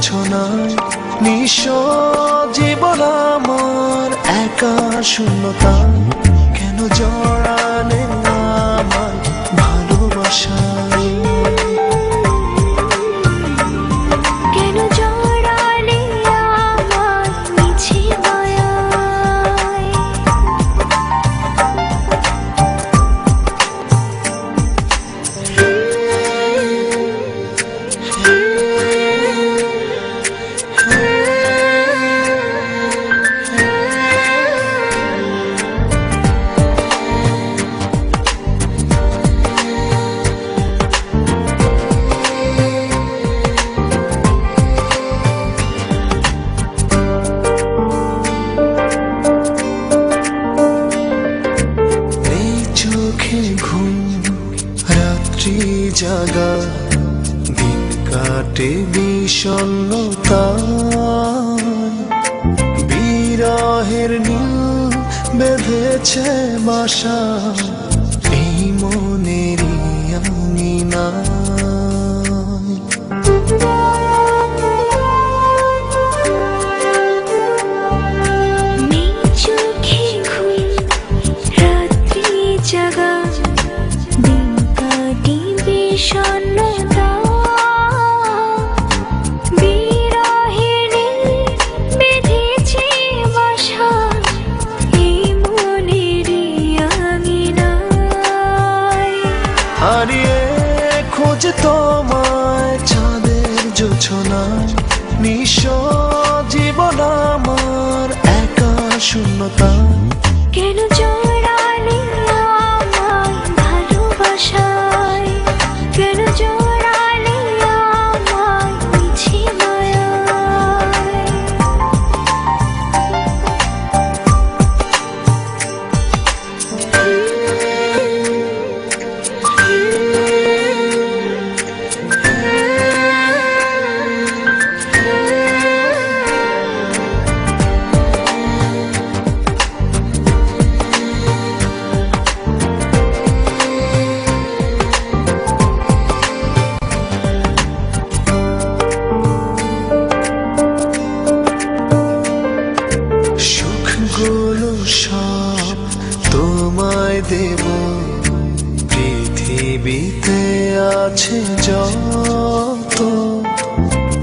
জোছনায় নিঃস্ব জীবন আমার একা শূন্যতা কেন জড়ালে আমায় ভালোবাসায় কেন জড়ালে আমায় মিছে মায়ায় রাত্রি জাগা দিন কাটে বিষণ্ণতা বিরহের নীল বেঁধেছে বাসা এই মনেরই আঙিনায় বিষণ্ণতা বিরহের বেঁধেছে বাসা এই মনেরই আঙিনায় হারিয়ে খোঁজ তোমায় চাঁদের জোছনায় নিঃস্ব জীবন আমার একা শূন্যতা কেন জড়ালে আমায় ভালোবাসায় কেন জড়ালে আমায় মিছে মায়ায় সব তোমায় দেব পৃথিবীতে আছে যত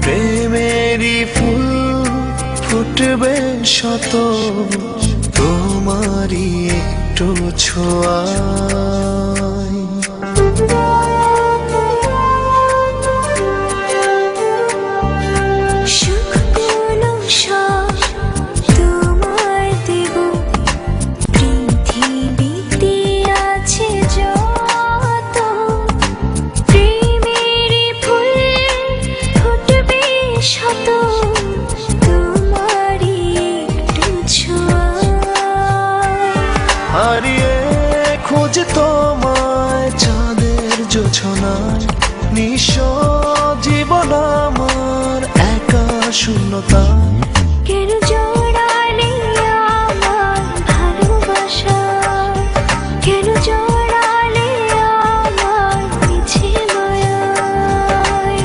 প্রেমেরই ফুল ফুটবে শত তোমারই একটু ছোঁয়ায় হারিয়ে খোঁজ তোমায় চাঁদের জোছনায় নিঃস্ব জীবন আমার একা শূন্যতা কেন জড়ালে আমায় ভালোবাসায় কেন জড়ালে আমায় মিছে মায়ায়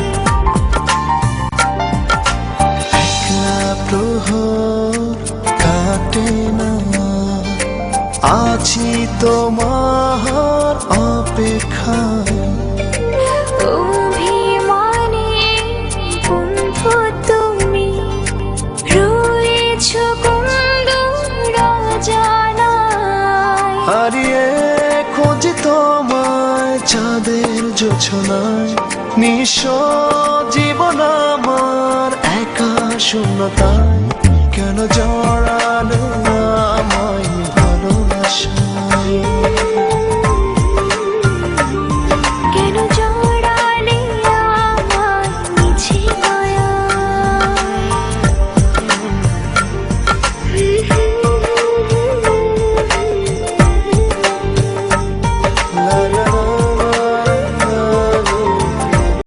একলা প্রহর কাটে না আছি তোমার অপেক্ষায় অভিমানে বন্ধু তুমি রয়েছো কোন অজানায় হারিয়ে খোঁজ তোমায় চাঁদের জোছনায় নিঃস্ব জীবন আমার একা শূন্যতায় কেন জড়